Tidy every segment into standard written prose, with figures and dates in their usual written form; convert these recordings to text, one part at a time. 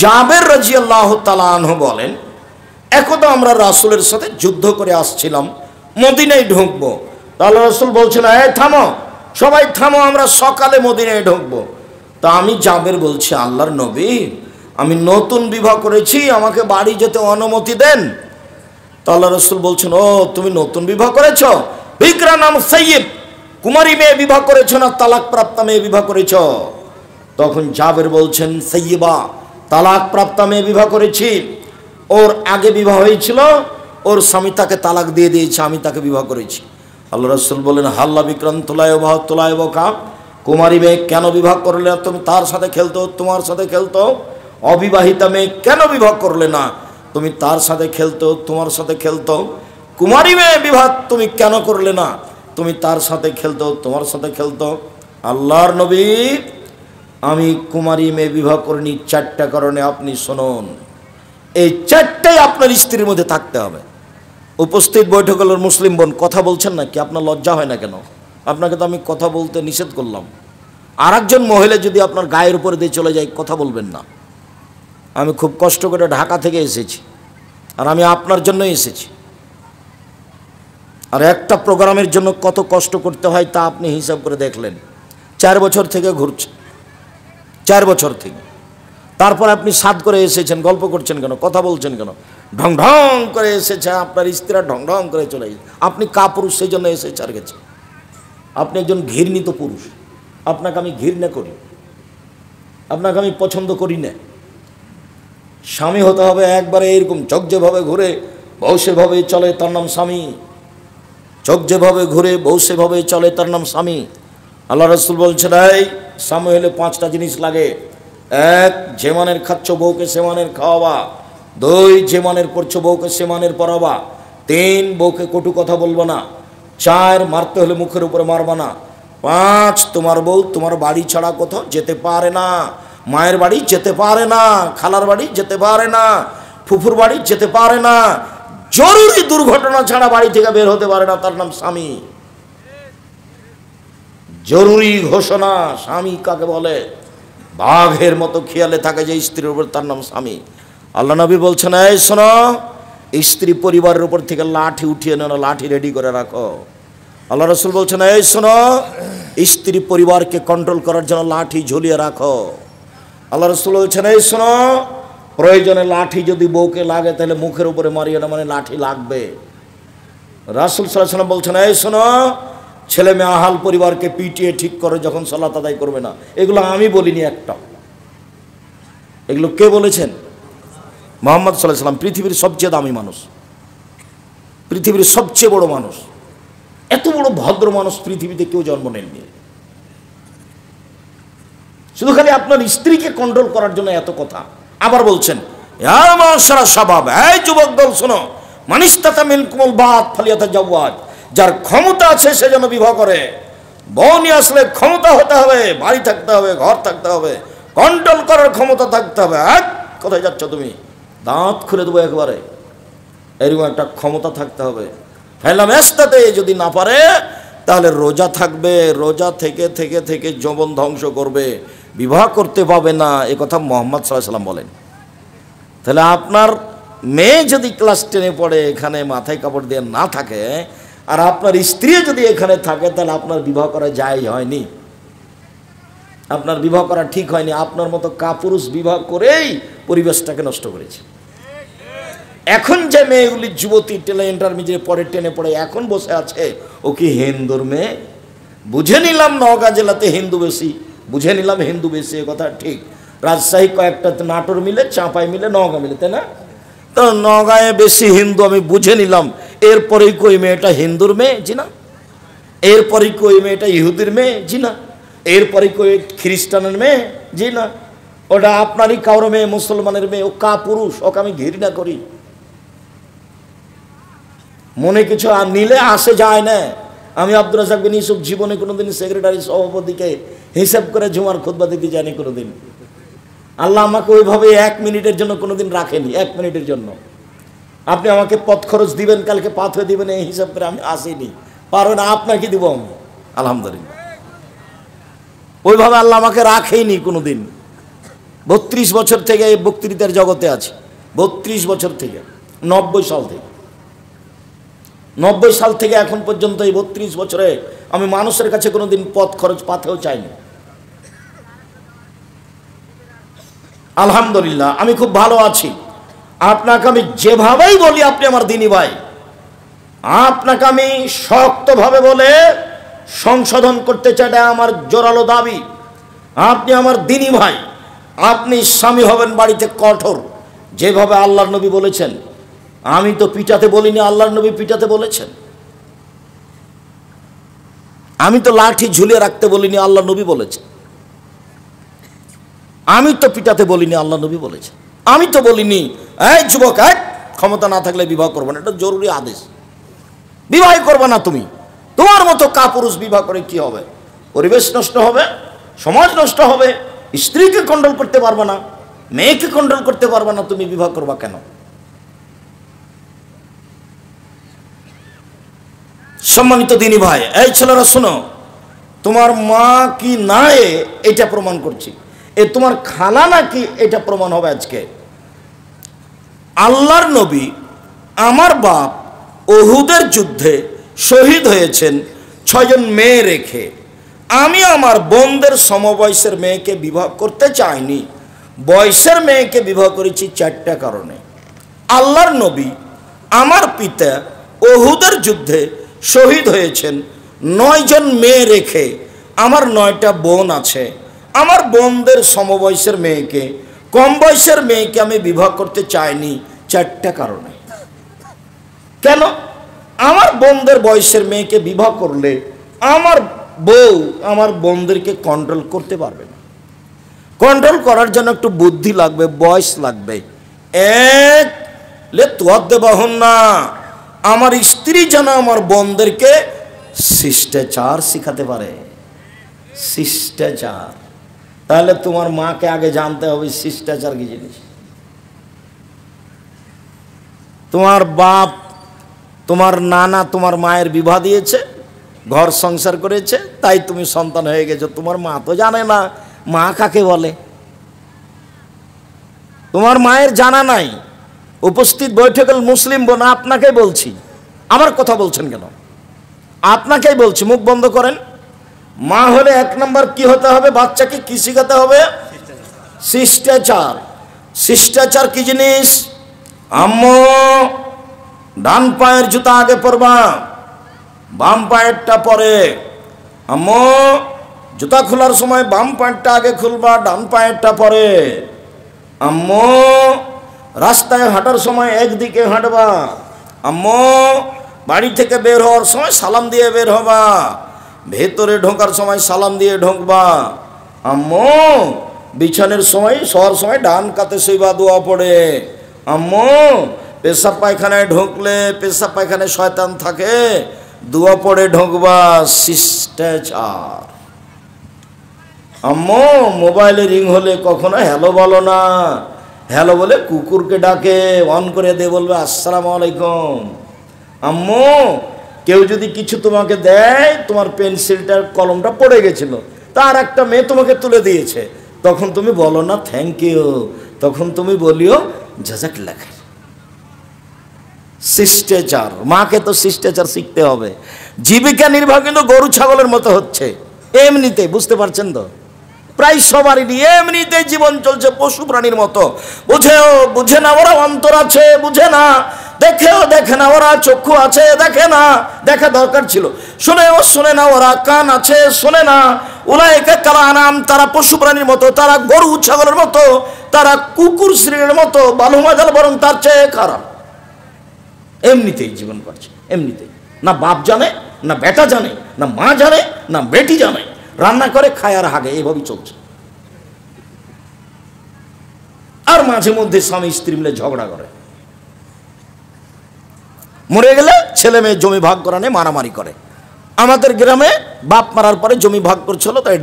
জাবের রাদিয়াল্লাহু তাআলা আনহু বলেন, একদা আমরা রাসূলের সাথে যুদ্ধ করে আসছিলাম, মদিনায় ঢুকবো। আল্লাহ রাসূল বলছেন, এই থামো, সবাই থামো, আমরা সকালে মদিনায় ঢুকবো। তা আমি জাবের বলছি, আল্লাহর নবী, আমি নতুন বিবাহ করেছি, আমাকে বাড়ি যেতে অনুমতি দেন। তা আল্লাহ রাসূল বলছেন, ও তুমি নতুন বিবাহ করেছ, বিকরা নাম সাইয়্যিব, কুমারী মেয়ে বিবাহ করেছ না তালাক প্রাপ্তা মেয়ে বিবাহ করেছ? তখন জাবের বলছেন, সাইয়্যিবা, তালাক প্রাপ্তা মেয়ে বিবাহ করেছি। ওর আগে বিবাহ হয়েছিল, ওর স্বামী তাকে তালাক দিয়ে দিয়েছে, আমি তাকে বিবাহ করেছি। আল্লাহ রাসূল বলেন, হাল্লা বিক্রান তোলায় বাহ তোলায় বকা, কুমারী মেয়ে কেন বিবাহ করলে না? তুমি তার সাথে খেলতো, তোমার সাথে খেলতো। অবিবাহিতা মেয়ে কেন বিবাহ করলে না? তুমি তার সাথে খেলতো, তোমার সাথে খেলতো। কুমারী মেয়ে বিবাহ তুমি কেন করলে না? তুমি তার সাথে খেলতো, তোমার সাথে খেলতো। আল্লাহর নবী, আমি কুমারী মেয়ে বিবাহ করিনি চারটা কারণে, আপনি শুনুন। এই চারটাই আপনার স্ত্রীর মধ্যে থাকতে হবে। উপস্থিত বৈঠকের মুসলিম বোন, কথা বলছেন না কি? আপনার লজ্জা হয় না কেন? আপনাকে তো আমি কথা বলতে নিষেধ করলাম। আর একজন মহিলা যদি আপনার গায়ের উপরে দিয়ে চলে যায়, কথা বলবেন না। আমি খুব কষ্ট করে ঢাকা থেকে এসেছি, আর আমি আপনার জন্যই এসেছি। আর একটা প্রোগ্রামের জন্য কত কষ্ট করতে হয় তা আপনি হিসাব করে দেখলেন। 4 বছর থেকে ঘুরছে, 4 বছর থেকে। তারপর আপনি সাদ করে এসেছেন, গল্প করছেন কেন, কথা বলছেন কেন? ঢং ঢং করে এসেছে, আপনার স্ত্রীরা ঢং ঢং করে চলে গেছে। আপনি কাপুরুষ, সেই জন্য এসেছে আর গেছে। আপনি একজন ঘৃণিত পুরুষ, আপনাকে আমি ঘৃণা করি, আপনাকে আমি পছন্দ করি না। স্বামী হতে হবে একবারে এরকম চোখ যেভাবে ঘুরে বউ সেভাবে চলে, তার নাম স্বামী। চোখ যেভাবে ঘুরে বউ সেভাবে চলে, তার নাম স্বামী। আল্লাহ রাসূল বলছেন, এই স্বামী হলে 5টা জিনিস লাগে। 1, যে মানের খাচ্ছ বউকে সে মানের খাওয়াবা। 2, যে মানের পড়ছো বউকে সে মানের পড়াবা। 3, বউকে কটু কথা বলবা না। 4, মারতে হলে মুখের উপরে মারবা না। 5, তোমার বউ তোমার বাড়ি ছাড়া কোথাও যেতে পারে না। মায়ের বাড়ি যেতে পারে না, খালার বাড়ি যেতে পারে না, ফুফুর বাড়ি যেতে পারে না, জরুরি দুর্ঘটনা ছাড়া বাড়ি থেকে বের হতে পারে না, তার নাম স্বামী। জরুরি ঘোষণা, স্বামী কাকে বলে? বাঘের মতো খেয়ালে থাকে যে স্ত্রীর উপর, তার নাম স্বামী। আল্লাহ নবী বলছেন, এই শোনো, স্ত্রী পরিবারের উপর থেকে লাঠি উঠিয়ে নেও না, লাঠি রেডি করে রাখো। আল্লাহ রাসূল বলছেন, এই শোনো, স্ত্রী পরিবারকে কন্ট্রোল করার জন্য লাঠি ঝুলিয়ে রাখো। আল্লাহ রাসূল বলছেন, এই শোনো, প্রয়োজনে লাঠি যদি বউকে লাগে তাহলে মুখের উপরে মারিয়ে না, মানে লাঠি লাগবে। রাসূল সাল্লাল্লাহু আলাইহি ওয়াসাল্লাম বলছেন, এই শোনো, ছেলে মেয়ে আহাল পরিবারকে পিটিয়ে ঠিক করে যখন সালাত আদায় করবে না। এগুলো আমি বলিনি একটা, এগুলো কে বলেছেন? মুহাম্মদ সাল্লাল্লাহু আলাইহি ওয়াসাল্লাম, পৃথিবীর সবচেয়ে দামি মানুষ, পৃথিবীর সবচেয়ে বড় মানুষ। এত বড় ভদ্র মানুষ পৃথিবীতে কেউ জন্ম নেননি। শুধু খালি আপনার স্ত্রীকে কন্ট্রোল করার জন্য এত কথা। আবার বলছেন, ইয়া মাশারা শাবাব, এই যুবক দল শোনো, মানিস্তাতা মিনকুমুল বাত ফালিয়াতাজাওয়াজ, যার ক্ষমতা আছে সে যেন বিবাহ করে। বউ নিয়ে আসলে ক্ষমতা হতে হবে, বাড়ি থাকতে হবে, ঘর থাকতে হবে, কন্ট্রোল করার ক্ষমতা থাকতে হবে। কোথায় যাচ্ছ তুমি? দাঁত খুলে দেবো একবারে, এরকম একটা ক্ষমতা থাকতে হবে। ফেলামেস্তাতে যদি না পারে তাহলে রোজা থাকবে, রোজা থেকে থেকে থেকে যৌবন ধ্বংস করবে, বিবাহ করতে পাবে না। এ কথা মুহাম্মদ সাল্লাল্লাহু আলাইহি ওয়াসাল্লাম বলেন। তাহলে আপনার মেয়ে যদি ক্লাস 10-এ পড়ে, এখানে মাথায় কাপড় দিয়ে না থাকে, আর আপনার স্ত্রী যদি এখানে থাকে, তাহলে আপনার বিবাহ করা যায় হয়নি, আপনার বিবাহ করা ঠিক হয়নি। আপনার মতো কাপুরুষ বিবাহ করেই পরিবেশটাকে নষ্ট করেছে। এখন যে মেয়েগুলি যুবতী টেলে ইন্টারমিডিয়েট পড়ে, 10-এ পড়ে, এখন বসে আছে, ও কি হিন্দুর মেয়ে? বুঝে নিলাম নওগাঁ জেলাতে হিন্দু বেশি, বুঝে নিলাম হিন্দু বেশি, এ কথা ঠিক। রাজশাহী কয়েকটা, নাটোর মিলে, চাঁপাই মিলে, নওগাঁ মিলে, তাই না? তো নওগাঁয়ে বেশি হিন্দু আমি বুঝে নিলাম। এরপরেই কই মেয়েটা হিন্দুর মেয়ে? জি না। এরপরেই কই মেয়েটা ইহুদির মেয়ে? জি না। এরপরেই কই খ্রিস্টানের মেয়ে? জি না। ওটা আপনারই কারো মেয়ে, মুসলমানের মেয়ে। ও কাপুরুষ, ওকে আমি ঘৃণা করি। মনে কিছু আর নিলে আসে যায় না। আমি আব্দুর রাজ্জাক বিন ইউসুফ জীবনে কোনোদিন সেক্রেটারি সভাপতিকে হিসাব করে জুমার খুতবা দিতে যায়নি কোনোদিন। আল্লাহ আমাকে ওইভাবে 1 মিনিটের জন্য কোনোদিন রাখেনি, 1 মিনিটের জন্য। আপনি আমাকে পথ খরচ দিবেন, কালকে পাথরে দিবেন, এই হিসাব করে আমি আসিনি, পারো না, আপনাকে দিব আমি, আলহামদুলিল্লাহ। ওইভাবে আল্লাহ আমাকে রাখেনি কোনোদিন, 32 বছর থেকে এই বক্তৃতার জগতে আছি, 32 বছর থেকে, 90 সাল থেকে, 90 সাল থেকে এখন পর্যন্ত এই 32 বছরে আমি মানুষের কাছে কোনোদিন পথ খরচ পাতেও চাইনি। আলহামদুলিল্লাহ আমি খুব ভালো আছি। আপনাকে আমি যেভাবেই বলি আপনি আমার দিনী ভাই, আপনাকে আমি শক্তভাবে বলে সংশোধন করতে চাই, এটা আমার জোরালো দাবি। আপনি আমার দিনী ভাই, আপনি স্বামী হবেন বাড়িতে কঠোর, যেভাবে আল্লাহর নবী বলেছেন। আমি তো পিটাতে বলিনি, আল্লাহর নবী পিটাতে বলেছেন। আমি তো লাঠি ঝুলিয়ে রাখতে বলিনি, আল্লাহর নবী বলেছেন। আমি তো পিটাতে বলিনি, আল্লাহ নবী বলেছেন। আমি তো বলিনি এই যুবক ক্ষমতা না থাকলে বিবাহ করবে না, এটা জরুরি আদেশ। বিবাহ করবে না তুমি, তোমার মতো কাপুরুষ বিবাহ করে কি হবে? পরিবেশ নষ্ট হবে, সমাজ নষ্ট হবে, স্ত্রীকে কন্ট্রোল করতে পারবে না, মেয়েকে কন্ট্রোল করতে পারবে না, তুমি বিবাহ করবা কেন? সম্মানিত দিনী ভাই, এই ছেলেরা শোনো, তোমার মা কি না এটা প্রমাণ করছি, এ তোমার খালা নাকি এটা প্রমাণ হবে আজকে। আল্লাহর নবী আমার বাপ উহুদের যুদ্ধে শহীদ হয়েছেন 6 জন মেয়ে রেখে। আমি আমার বোনদের সমবয়সের মেয়েকে বিবাহ করতে চাইনি, বয়সের মেয়েকে বিবাহ করেছি 4টা কারণে। আল্লাহর নবী আমার পিতা উহুদের যুদ্ধে শহীদ হয়েছেন 9 জন মেয়ে রেখে। আমার 9টা বোন আছে, আমার বোনদের সমবয়সের মেয়েকে, কম বয়সের মেয়েকে আমি বিবাহ করতে চাইনি 4টা কারণে। কেন? আমার বোনদের বয়সের মেয়েকে বিবাহ করলে আমার বউ আমার বোনদেরকে কন্ট্রোল করতে পারবে না। কন্ট্রোল করার জন্য একটু বুদ্ধি লাগবে, বয়স লাগবে। না, আমার স্ত্রী যেন আমার বোনদেরকে শিষ্টাচার শিখাতে পারে। শিষ্টাচার, তাহলে তোমার মাকে আগে জানতে হবে শিষ্টাচার কি জিনিস। তোমার বাপ, তোমার নানা তোমার মায়ের বিবাহ দিয়েছে, ঘর সংসার করেছে, তাই তুমি সন্তান হয়ে গেছো। তোমার মা তো জানে না মা কাকে বলে, তোমার মায়ের জানা নাই। উপস্থিত বৈঠকের মুসলিম বোন, আপনাকেই বলছি। আমার কথা বলছেন কেন? আপনাকেই বলছি, মুখ বন্ধ করেন। মা হলে 1 নম্বর কি হতে হবে? বাচ্চাকে কি শিখাতে হবে? শিষ্টাচার। শিষ্টাচার কি জিনিস? আম্মু ডান পায়ের জুতা আগে পরবা, বাম পায়েরটা পরে। আম্মু জুতা খোলার সময় বাম পায়েরটা আগে খুলবা, ডান পায়েরটা পরে। আম্মু রাস্তায় হাঁটার সময় একদিকে হাঁটবা। আম্মু বাড়ি থেকে বের হওয়ার সময় সালাম দিয়ে বের হবা, ভেতরে ঢোকার সময় সালাম দিয়ে ঢোকবা। আম্মু বিছানের সময় শোয়ার সময় ডান কাতে শুইবা, দোয়া পড়ে। আম্মু পেশাব পায়খানায় ঢুকলে, পেশাব পায়খানায় শয়তান থাকে, দোয়া পড়ে ঢুকবা। শিষ্টাচার। আম্মু মোবাইলে রিং হলে কখনো হ্যালো বলো না, হ্যালো বলে কুকুরকে ডাকে অন করে দিয়ে বলবে আসসালামু আলাইকুম। আম্মু কেউ যদি কিছু তোমাকে দেয়, তোমার পেন্সিলটার কলমটা পড়ে গেছিল, তার একটা মেয়ে তোমাকে তুলে দিয়েছে, তখন তুমি বলো না থ্যাংক ইউ, তখন তুমি বলিও জাযাকাল্লাহ খাইর। শিষ্টাচার। মাকে তো শিষ্টাচার শিখতে হবে। জীবিকা নির্বাহ কিন্তু গরু ছাগলের মতো হচ্ছে এমনিতে, বুঝতে পারছেন তো? প্রায় সবারই এমনিতে জীবন চলছে পশু প্রাণীর মতো। বুঝেও বুঝে না, ওরা অন্তর আছে বুঝে না, দেখেও দেখে না, ওরা চক্ষু আছে দেখে না, দেখা দরকার ছিল। শুনেও শুনে না, ওরা কান আছে শোনে না। উলাইকা কাল আনাম, তারা পশু প্রাণীর মতো, তারা গরু ছাগলের মতো, তারা কুকুর শ্রেণীর মতো, বালুমাজাল বরং তার চেয়ে খারাপ। এমনিতেই জীবন করছে, এমনিতেই। না বাপ জানে, না বেটা জানে, না মা জানে, না বেটি জানে, রান্না করে খায় আর হাগে, এইভাবেই চলছে। আর মাঝে মধ্যে স্বামী স্ত্রী মিলে ঝগড়া করে, মরে গেলে ছেলে মেয়ে জমি ভাগ করা নিয়ে মারামারি করে। আমাদের গ্রামে বাপ মারার পরে জমি ভাগ করছিল, তাই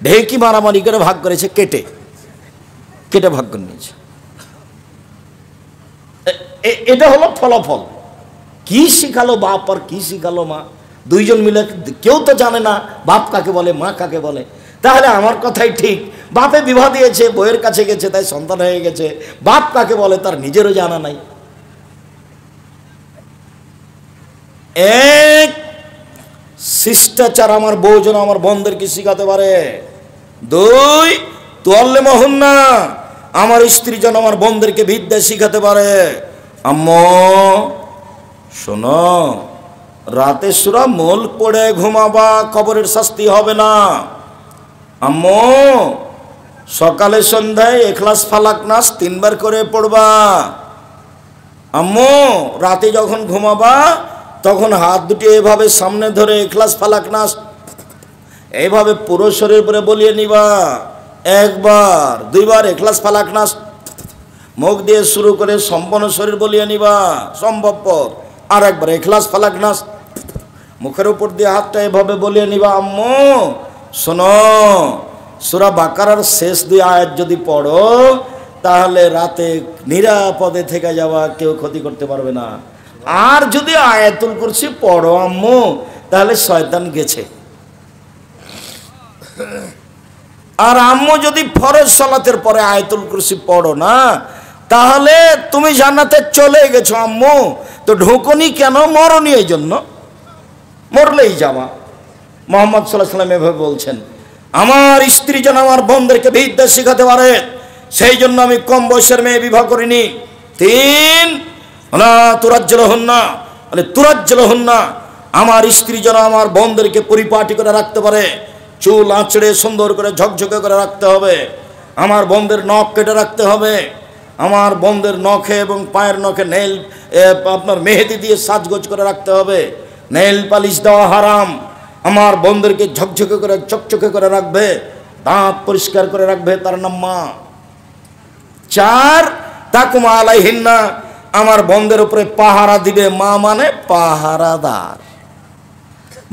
ঢেঁকি মারামারি করে ভাগ করেছে, কেটে কেটে ভাগ করে নিয়েছে। এটা হলো ফলাফল। কি শিখালো বাপ আর কি শিখালো মা, দুইজন মিলে কেউ তো জানে না বাপ কাকে বলে মা কাকে বলে। তাহলে আমার কথাই ঠিক, বাপে বিবাহ দিয়েছে, বইয়ের কাছে গেছে, তাই সন্তান হয়ে গেছে। বাপ কাকে বলে তার নিজেরও জানা নাই। এক, শিষ্টাচার আমার বউ যেন আমার বোনদেরকে শিখাতে পারে। দুই, তুয়াল্লিমুহুন্না, আমার স্ত্রী যেন আমার বোনদেরকে বিদ্যা শিখাতে পারে। আম্মু শোনো, রাতে সূরা মুলক পড়ে ঘুমাবা, কবরের শাস্তি হবে না। আম্মু সকালে সন্ধ্যায় ইখলাস ফালাক নাস 3 বার করে পড়বা। আম্মু রাতে যখন ঘুমাবা তখন হাত দুটি এভাবে সামনে ধরে ইখলাস ফালাক নাস এইভাবে পুরো শরীর উপরে বলিয়ে নিবা। 1 বার 2 বার ইখলাস ফালাক নাস মুখ দিয়ে শুরু করে সম্পূর্ণ শরীর বলিয়ে নিবা সম্ভবপর। আর একবার ইখলাস ফালাক নাস মুখের উপর দিয়ে হাতটা এভাবে বলিয়ে নিবা। আম্মু শোনো, সূরা বাকারার শেষ 2 আয়াত যদি পড়ো তাহলে রাতে নিরাপদে থেকে যাওয়া, কেউ ক্ষতি করতে পারবে না। আর যদি আয়াতুল কুরসি পড়ো আম্মু, তাহলে শয়তান গেছে। আর আম্মু যদি ফরজ সালাতের পরে আয়াতুল কুরসি পড়ো না, তাহলে তুমি জান্নাতে চলে গেছো আম্মু। তো ঢোকনি কেন? মরণই, এই জন্য মরলেই যাওয়া। মুহাম্মদ সাল্লাল্লাহু আলাইহি ওয়াসাল্লাম এভাবে বলছেন, আমার স্ত্রী যেন আমার বোনদেরকে বিদ্যা শেখাতে পারে, সেই জন্য আমি কম বয়সের মেয়ে বিবাহ করিনি। 3, তুরাজ্জিলুহুন্না, আমার স্ত্রী যেন আমার বোনদেরকে পরিপাটি করে রাখতে পারে, চুল আঁচড়ে সুন্দর করে ঝকঝকে করে রাখতে হবে, আমার বোনদের নখ কেটে রাখতে হবে, আমার বোনদের নখে এবং পায়ের নখে নেল আপনার মেহেদি দিয়ে সাজগোজ করে রাখতে হবে, নেল পালিশ দেওয়া হারাম, আমার বোনদেরকে ঝকঝকে করে চকচকে করে রাখবে, দাঁত পরিষ্কার করে রাখবে, তার নাম মা। 4, তাকুমা আলাইহিন্না, আমার বোনদের উপরে পাহারা দিবে। মা মানে পাহারাদার,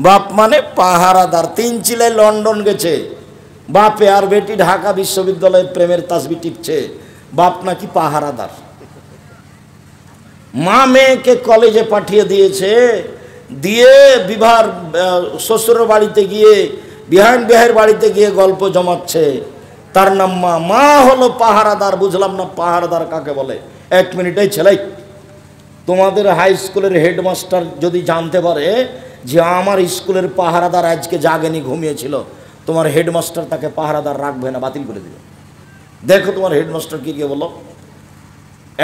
বাপ মানে পাহারাদার। 3 চিলায় লন্ডন গেছে, বাপে আর বেটি ঢাকা বিশ্ববিদ্যালয়ে প্রেমের তাসবি টিপছে, বাপ নাকি পাহারাদার। মা মেয়েকে কলেজে পাঠিয়ে দিয়েছে, দিয়ে বিবাহের শ্বশুরের বাড়িতে গিয়ে বিহায়ের বাড়িতে গিয়ে গল্প জমাচ্ছে, তার নাম মা। মা হলো পাহারাদার। বুঝলাম না পাহারাদার কাকে বলে। 1 মিনিটেই ছেলে, তোমাদের হাই স্কুলের হেডমাস্টার যদি জানতে পারে যে আমার স্কুলের পাহারাদার আজকে জাগেনি, ঘুমিয়েছিল, তোমার হেডমাস্টার তাকে পাহারাদার রাখবে না, বাতিল করে দেবে। দেখো তোমার হেডমাস্টার কি গিয়ে বলো,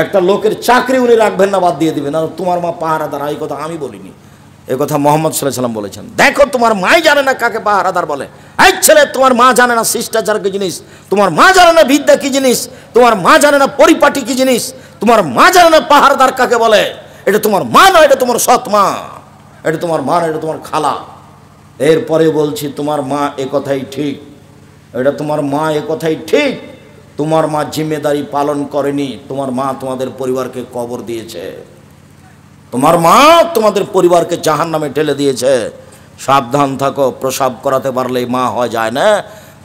একটা লোকের চাকরি উনি রাখবেন না, বাদ দিয়ে দিবেন। আর তোমার মা পাহারাদার, এই কথা আমি বলিনি, এ কথা মুহাম্মদ সাল্লাল্লাহু আলাইহি ওয়াসাল্লাম বলেছেন। দেখো তোমার মাই জানে না কাকে পাহারাদার বলে। এই ছেলে, তোমার মা জানে না শিষ্টাচার কি জিনিস, তোমার মা জানে না বিদ্যা কি জিনিস, তোমার মা জানে না পরিপাটি কি জিনিস, তোমার মা জানে না পাহারাদার কাকে বলে। এটা তোমার মা নয়, এটা তোমার সৎ মা, এটা তোমার মা নয়, এটা তোমার খালা। এরপরে বলছি, তোমার মা এ কথাই ঠিক, এটা তোমার মা এ কথাই ঠিক, তোমার মা জিম্মেদারি পালন করেনি, তোমার মা তোমাদের পরিবারকে কবর দিয়েছে, তোমার মা তোমাদের পরিবারকে জাহান্নামে ঠেলে দিয়েছে। সাবধান থাকো। প্রসাব করাতে পারলেই মা হওয়া যায় না,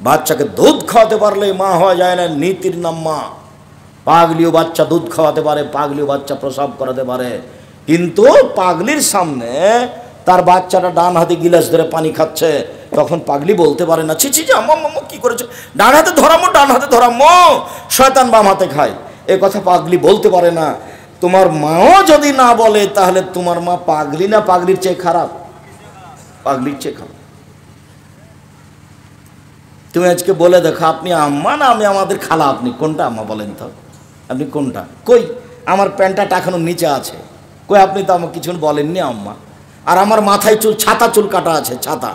বাচ্চাকে দুধ খাওয়াতে পারলেই মা হওয়া যায় না, নীতির নাম মা। পাগলিও বাচ্চা দুধ খাওয়াতে পারে, পাগলিও বাচ্চা প্রসাব করাতে পারে, কিন্তু পাগলির সামনে তার বাচ্চাটা ডান হাতে গিলাস ধরে পানি খাচ্ছে, তখন পাগলি বলতে পারে না, ছি ছি আম্মা কি করেছো, ডান হাতে ধরামো, ডান হাতে ধরামো, শয়তান বাম হাতে খায়, এ কথা পাগলি বলতে পারে না। তোমার মাও যদি না বলে, তাহলে তোমার মা পাগলি না পাগলির চেয়ে খারাপ? পাগলির চেয়ে খারাপ। তুমি আজকে বলে দেখো, আপনি আম্মা না আমি আমাদের খালা? আপনি কোনটা আম্মা বলেন তো? আপনি কোনটা? কই আমার প্যান্টটা টাকানোর নিচে আছে, কই আপনি তো আমাকে কিছু বলেননি আম্মা। আর আমার মাথায় চুল, ছাতা চুল কাটা আছে, ছাতা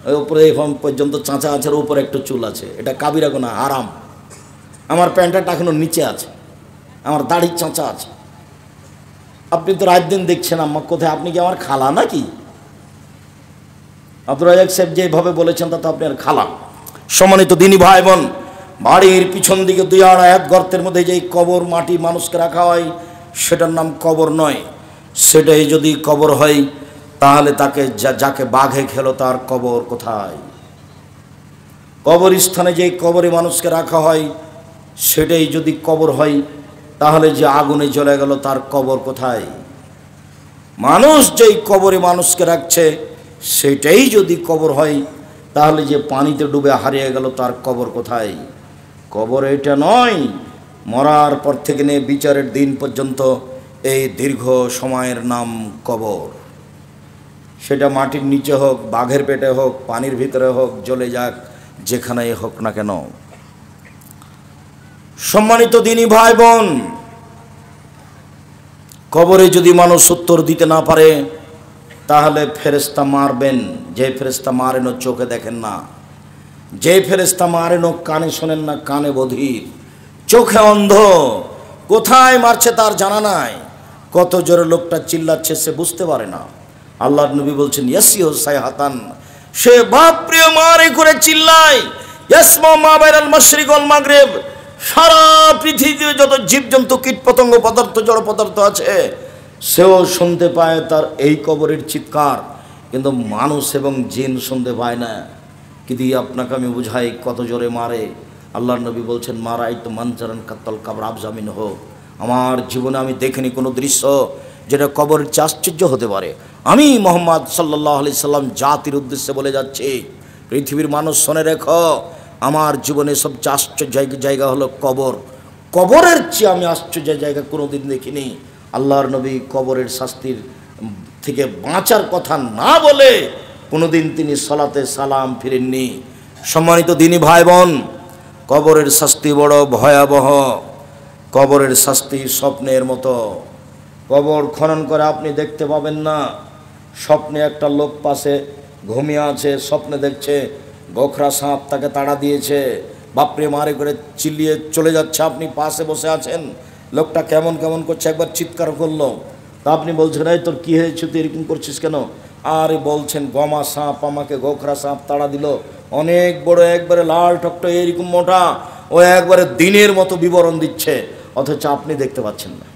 ওই উপরে এখন পর্যন্ত চাঁচা আছে, ওর উপরে একটু চুল আছে, এটা কাবিরা গোনা, হারাম। আমার প্যান্টটা টাকানোর নিচে আছে, আমার দাড়ির চাঁচা আছে। আপনি তো রাত দিন দেখছেন আম্মা কোথায়, আপনি কি আমার খালা নাকি? আব্দুর রাজ্জাক সাহেব যেভাবে বলেছেন তা তো আপনি আর খালা। সম্মানিত দিনী ভাই বোন, বাড়ির পিছন দিকে 2 আড়াই হাত গর্তের মধ্যে যেই কবর মাটি মানুষকে রাখা হয়, সেটার নাম কবর নয়। সেটাই যদি কবর হয়, তাহলে তাকে যাকে বাঘে খেলো তার কবর কোথায়? কবরস্থানে যেই কবরে মানুষকে রাখা হয়, সেটাই যদি কবর হয়, তাহলে যে আগুনে জ্বলে গেল তার কবর কোথায়? মানুষ যেই কবরে মানুষকে রাখছে, সেটাই যদি কবর হয়, তাহলে যে পানিতে ডুবে হারিয়ে গেল তার কবর কোথায়? কবর এটা নয়। মরার পর থেকে নিয়ে বিচারের দিন পর্যন্ত এই দীর্ঘ সময়ের নাম কবর। সেটা মাটির নিচে হোক, বাঘের পেটে হোক, পানির ভিতরে হোক, জ্বলে যাক, যেখানেই হোক না কেন। সম্মানিত দিনী ভাই বোন, কবরে যদি মানুষ উত্তর দিতে না পারে তাহলে ফেরেশতা মারবেন। যে ফেরেশতা মারেন ও চোখে দেখেন না, যে ফেরেশতা মারেন ও কানে শোনেন না, কানে বধির, চোখে অন্ধ, কোথায় মারছে তার জানা নাই, কত জোরে লোকটা চিল্লাচ্ছে সে বুঝতে পারে না। আল্লাহর নবী বলছেন ইয়াসিহু সাইহাতান, সে বাপরে মারে করে চিল্লায়, ইয়াসমা মা বাইনাল মাশরিক ওয়াল মাগরিব, সারা পৃথিবীতে যত জীবজন্তু, কীটপতঙ্গ, পদার্থ, জড় পদার্থ আছে সেও শুনতে পায় তার এই কবরের চিৎকার, কিন্তু মানুষ এবং জিন শুনতে পায় না। কিন্তু আপনাকে আমি বুঝাই কত জোরে মারে। আল্লাহর নবী বলছেন মারাই তো মানজারান কাত্তাল কাবর আবজামিন হোক, আমার জীবনে আমি দেখিনি কোনো দৃশ্য যেটা কবরের চেয়ে আশ্চর্য হতে পারে। আমি মুহাম্মদ সাল্লাল্লাহু আলাইহি সাল্লাম জাতির উদ্দেশ্যে বলে যাচ্ছি, পৃথিবীর মানুষ শুনে রেখো, আমার জীবনে সবচেয়ে আশ্চর্য জায়গা হলো কবর। কবরের চেয়ে আমি আশ্চর্য জায়গা কোনোদিন দেখিনি। আল্লাহর নবী কবরের শাস্তির থেকে বাঁচার কথা না বলে কোনোদিন তিনি সালাতে সালাম ফিরেননি। সম্মানিত দিনী ভাই বোন, কবরের শাস্তি বড় ভয়াবহ। কবরের শাস্তি স্বপ্নের মতো। কবর খনন করে আপনি দেখতে পাবেন না। স্বপ্নে একটা লোক পাশে ঘুমিয়ে আছে, স্বপ্নে দেখছে গোখরা সাপ তাকে তাড়া দিয়েছে, বাপরে মারে করে চিল্লিয়ে চলে যাচ্ছে, আপনি পাশে বসে আছেন, লোকটা কেমন কেমন করছে, একবার চিৎকার করলো, তা আপনি বলছেন এই তোর কী হয়েছে, তুই এরকম করছিস কেন? আর বলছেন গমা সাপ আমাকে গোখরা সাপ তাড়া দিল, অনেক বড়, একবারে লাল টকট, এরকম মোটা, ও একবারে দিনের মতো বিবরণ দিচ্ছে, অথচ আপনি দেখতে পাচ্ছেন না।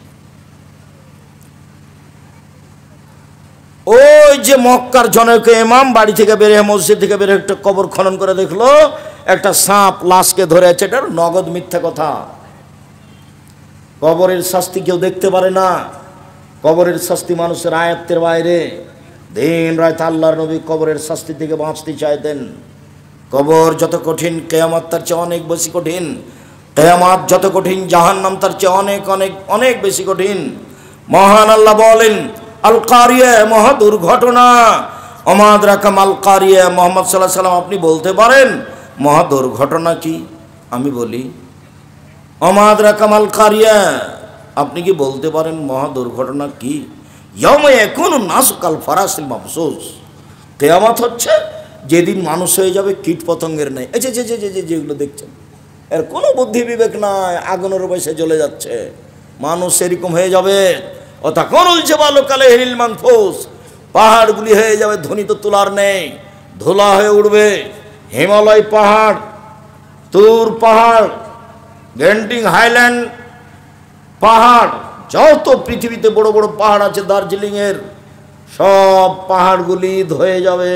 ওই যে মক্কার জনক ইমাম বাড়ি থেকে বেরিয়ে, মসজিদ থেকে বেরিয়ে একটা কবর খনন করে দেখলো একটা সাপ লাশকে ধরে আছে, এটা নগদ মিথ্যা কথা। কবরের শাস্তি কেউ দেখতে পারে না। কবরের শাস্তি মানুষের আয়ত্তের বাইরে। দিন রাত আল্লাহর নবী কবরের শাস্তি থেকে বাঁচতে চাইতেন। কবর যত কঠিন, কিয়ামত তার চেয়ে অনেক বেশি কঠিন। কিয়ামত যত কঠিন, জাহান্নাম তার চেয়ে অনেক অনেক অনেক বেশি কঠিন। মহান আল্লাহ বলেন আল কারিয়া, মহা দুর্ঘটনা। ওমা আদরাকা মাল কারিয়া, মুহাম্মদ সাল্লাল্লাহু আলাইহি সাল্লাম আপনি বলতে পারেন মহা দুর্ঘটনা কি? আমি বলি ওমা আদরাকা মাল কারিয়া, আপনি কি বলতে পারেন মহা দুর্ঘটনা কি? ইয়াউমা ইয়াকুনু নাসু কাল ফারাসিল মাবসুস, কিয়ামত হচ্ছে যেদিন মানুষ হয়ে যাবে কীট পতঙ্গের নেই। এই যে যে যে যে যেগুলো দেখছেন, এর কোনো বুদ্ধি বিবেক নাই, আগুনের বয়সে জ্বলে যাচ্ছে, মানুষ এরকম হয়ে যাবে। ও তখন উলছে ভালো কালে হিল মানফুস, পাহাড়গুলি হয়ে যাবে ধ্বনি তো তোলার নেই, ধুলা হয়ে উঠবে। হিমালয় পাহাড়, তুর পাহাড়, গ্যান্টিং হাইল্যান্ড পাহাড়, যত পৃথিবীতে বড় বড় পাহাড় আছে দার্জিলিংয়ের, সব পাহাড়গুলি ধয়ে যাবে।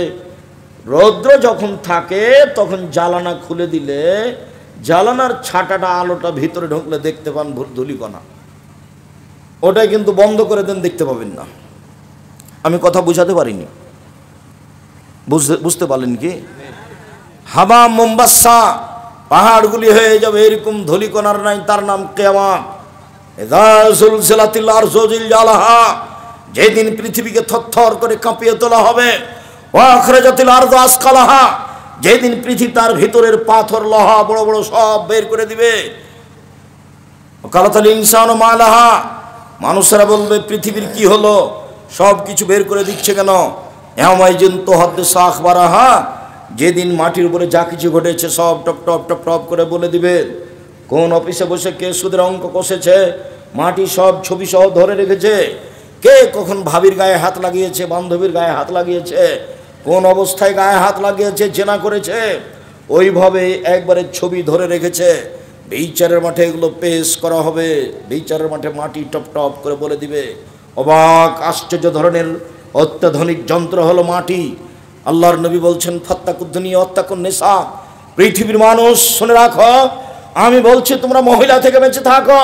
রৌদ্র যখন থাকে তখন জ্বালানা খুলে দিলে জ্বালানার ছাটাটা, আলোটা ভিতরে ঢুকলে দেখতে পান ধূলিকণা, ওটা কিন্তু বন্ধ করে দেন, দেখতে পাবেন না। আমি কথা বুঝাতে পারিনি, বুঝতে পারলেন কি? হাবা মোম্বাসা, পাহাড়গুলি হয়ে যাবে এরকম ধূলিকণার নাই, তার নাম কিয়ামত। যেদিন পৃথিবীকে থরথর করে কাঁপিয়ে তোলা হবে, যেদিন পৃথিবী তার ভিতরের পাথর, লোহা, বড় বড় সব বের করে দিবে। কালাতাল ইনসান মালাহা, মানুষেরা বলবে পৃথিবীর কি হলো, সব কিছু বের করে দিচ্ছে কেন? যেদিন মাটির উপরে যা কিছু ঘটেছে সব টপ টপ টপ টপ করে বলে দিবে। কোন অফিসে বসে কে সুদের অঙ্ক কষেছে, মাটি সব ছবি সহ ধরে রেখেছে, কে কখন ভাবির গায়ে হাত লাগিয়েছে, বান্ধবীর গায়ে হাত লাগিয়েছে, কোন অবস্থায় গায়ে হাত লাগিয়েছে, জেনা করেছে, ওইভাবে একবারে ছবি ধরে রেখেছে। বিচারের মাঠে এগুলো পেশ করা হবে, বিচারের মাঠে মাটি টপ টপ করে বলে দিবে। অবাক আশ্চর্য ধরনের অত্যাধুনিক যন্ত্র হলো মাটি। আল্লাহর নবী বলছেন ফাত্তাকুদ দুনিয়া ওয়াত্তাকুন নিসা, পৃথিবীর মানুষ শুনে রাখো, আমি বলছি তোমরা মহিলা থেকে বেঁচে থাকো।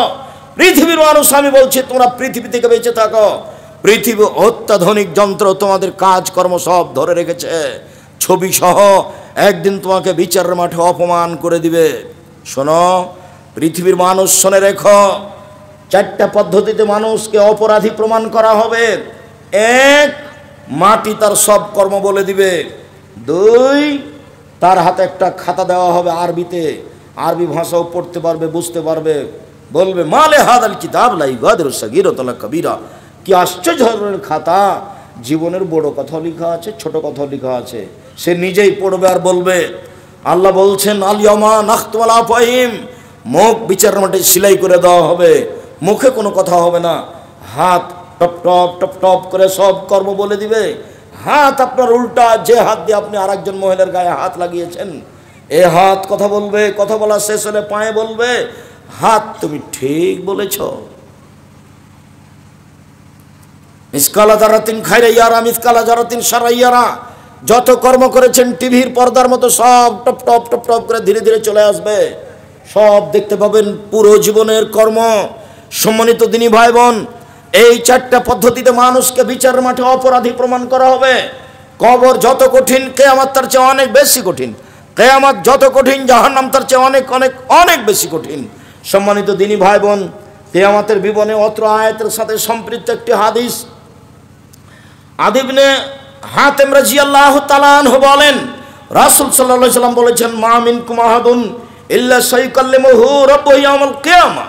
পৃথিবীর মানুষ আমি বলছি তোমরা পৃথিবী থেকে বেঁচে থাকো। পৃথিবী অত্যাধুনিক যন্ত্র তোমাদের কাজকর্ম সব ধরে রেখেছে, ছবি সহ একদিন তোমাকে বিচারের মাঠে অপমান করে দিবে। শোনো পৃথিবীর মানুষ, শুনে রেখো, 4টা পদ্ধতিতে মানুষকে অপরাধী প্রমাণ করা হবে। 1, মাটি তার সব কর্ম বলে দিবে। 2, তার হাতে একটা খাতা দেওয়া হবে আরবিতে, আরবি ভাষাও পড়তে পারবে, বুঝতে পারবে। বলবে মালে হাদাল কিতাব লা ইগাদিরু সাগীরাতান ওয়ালা কাবীরা, কি আশ্চর্য ধরনের খাতা, জীবনের বড় কথা লেখা আছে, ছোট কথা লেখা আছে। সে নিজেই পড়বে আর বলবে। আল্লাহ বলছেন আল ইয়াওমা নাখতুমু আলা আফওয়াহিম, মুখ বিচারের মাঠে সেলাই করে দেওয়া হবে, মুখে কোনো কথা হবে না। হাত টপ টপ টপ টপ করে সব কর্ম বলে দিবে। হাত আপনার উল্টা, যে হাত দিয়ে আপনি আরেকজন মহিলার গায়ে হাত লাগিয়েছেন, এ হাত কথা বলবে। কথা বলা শেষ হলে পায়ে বলবে, হাত তুমি ঠিক বলেছ। মিসকালা যারাতিন খায়রা ইয়ারা মিসকালা যারাতিন শাররা ইয়ারা, যত কর্ম করেছেন টিভির পর্দার মতো সব টপ টপ টপ টপ করে ধীরে ধীরে চলে আসবে, সব দেখতে পাবেন পুরো জীবনের কর্ম। সম্মানিত দিনী ভাই বোন, এই 4টা পদ্ধতিতে মানুষকে বিচারের মাঠে অপরাধী প্রমাণ করা হবে। কবর যত কঠিন, কিয়ামত তার চেয়ে অনেক বেশি কঠিন। কিয়ামত যত কঠিন, জাহান্নাম তার চেয়ে অনেক অনেক অনেক বেশি কঠিন। সম্মানিত দিনী ভাই বোন, কিয়ামতের বিবরণে অত্র আয়াতের সাথে সম্পৃক্ত একটি হাদিস। আদি ইবনে হাতেম রাদিয়াল্লাহু তাআলা আনহু বলেন, রাসূল সাল্লাল্লাহু আলাইহি ওয়াসাল্লাম বলেছেন, মা মিনকুম আহাদুন ইল্লা সাইকাল্লিমুহু রাব্বুহু ইয়াউমাল কিয়ামা,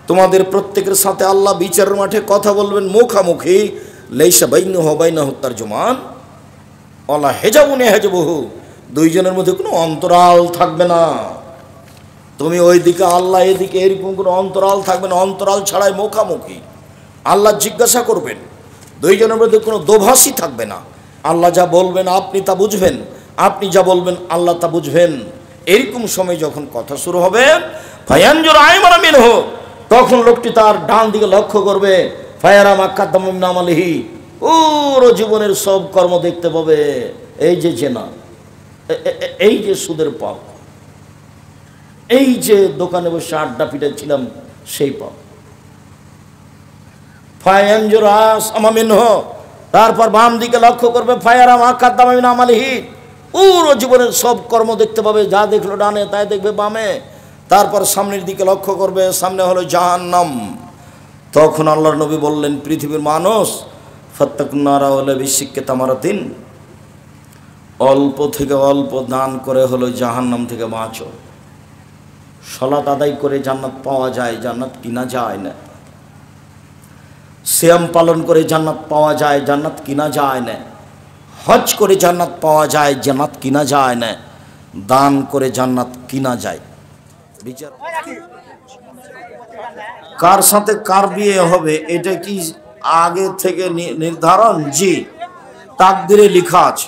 তোমাদের প্রত্যেকের সাথে আল্লাহ বিচারের মাঠে কথা বলবেন মুখামুখি। লাইসা বাইনাহু ওয়া বাইনাহু তারজুমান ওয়ালা হিজাবুন ইয়াহজুবুহু, দুইজনের মধ্যে কোনো অন্তরাল থাকবে না। তুমি ওই দিকে, আল্লাহ এদিকে, এরকম কোনো অন্তরাল থাকবে না। অন্তরাল ছাড়াই মুখামুখি আল্লাহ জিজ্ঞাসা করবেন। দুইজনের মধ্যে কোনো দোভাষী থাকবে না। আল্লাহ যা বলবেন আপনি তা বুঝবেন, আপনি যা বলবেন আল্লাহ তা বুঝবেন। এরকম সময় যখন কথা শুরু হবে, ফায়ানজুর আইমানা মিনহু, তখন লোকটি তার ডান দিকে লক্ষ্য করবে। ফায়ারা মা কাদ্দামা মিন আমালিহি, পুরো জীবনের সব কর্ম দেখতে পাবে। এই যে জেনা, এই যে সুদের পাপ, এই যে দোকানে বসে আড্ডা পিটাচ্ছিলাম সেই পাপ। ফায়ানজুর আইমানা মিনহু, তারপর বাম দিকে লক্ষ্য করবে। ফায়ারা মা কাদ্দামা মিন আমালিহি, পুরো জীবনের সব কর্ম দেখতে পাবে। যা দেখলো ডানে তাই দেখবে বামে। তারপর সামনের দিকে লক্ষ্য করবে, সামনে হলো জাহান্নাম। তখন আল্লাহর নবী বললেন, পৃথিবীর মানুষ, ফাত্তাকুন নারা ওয়ালা বিশিক্কি তামারাতিন, অল্প থেকে অল্প দান করে হলো জাহান্নাম থেকে বাঁচো। সালাত আদায় করে জান্নাত পাওয়া যায়, জান্নাত কিনা যায় না। সিয়াম পালন করে জান্নাত পাওয়া যায়, জান্নাত কিনা যায় না। হজ করে জান্নাত পাওয়া যায়, জান্নাত কিনা যায় না। দান করে জান্নাত কিনা যায়। বিচার কার সাথে কার বিয়ে হবে এটা কি আগে থেকে নির্ধারণ? জি, তাকদিরে লেখা আছে।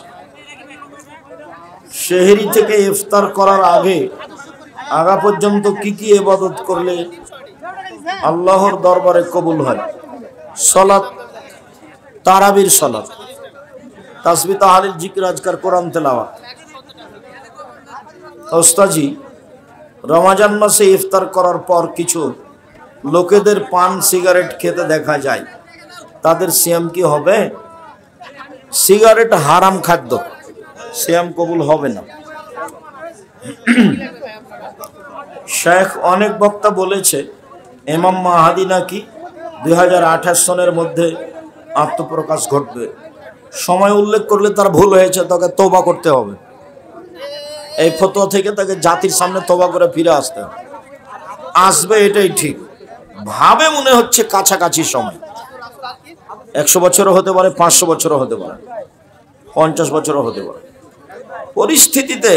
সেহরি থেকে ইফতার করার আগা পর্যন্ত কি কি ইবাদত করলে আল্লাহর দরবারে কবুল হয়? সালাত, তারাবির সালাত, তাসবিহ তাহলিল জিকির আজকার, কোরআন তেলাওয়াত। ওস্তাজি, রমজান মাসে ইফতার করার পর কিছু লোকেদের পান সিগারেট খেতে দেখা যায়, তাদের সিয়াম কি হবে? সিগারেট হারাম খাদ্য, সিয়াম কবুল হবে না। শেখ অনেক বক্তা বলেছে ইমাম মাহাদি নাকি 2028 সনের মধ্যে আত্মপ্রকাশ ঘটবে। সময় উল্লেখ করলে তার ভুল হয়েছে, তাকে তওবা করতে হবে। এই ফতোয়া থেকে তাকে জাতির সামনে তওবা করে ফিরে আসতে হবে। আসবে এটাই ঠিক। ভাবে মনে হচ্ছে কাছাকাছি সময়, 100 বছরও হতে পারে, 500 বছরও হতে পারে, 50 বছরও হতে পারে। পরিস্থিতিতে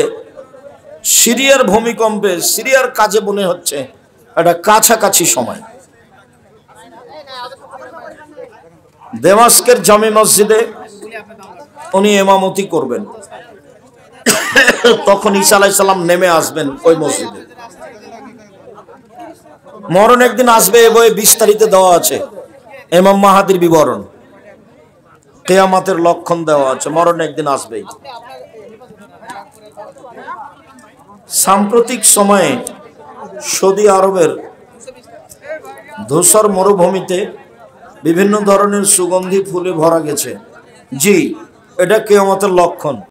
সিরিয়ার ভূমিকম্পে, সিরিয়ার কাজে মনে হচ্ছে এটা কাছাকাছি সময়। দেমাস্কের জামে মসজিদে উনি ইমামতি করবেন, তখন ঈসা আলাইহিস সালাম নেমে আসবেন ওই মসজিদে। মরণ একদিন আসবে, এ বইয়ে বিস্তারিত দেওয়া আছে ইমাম মাহাদির বিবরণ, কিয়ামতের লক্ষণ দেওয়া আছে, মরণ একদিন আসবেই। সাম্প্রতিক সময়ে সৌদি আরবের ধূসর মরুভূমিতে বিভিন্ন ধরনের সুগন্ধি ফুলে ভরা গেছে। জি, এটা কিয়ামতের লক্ষণ।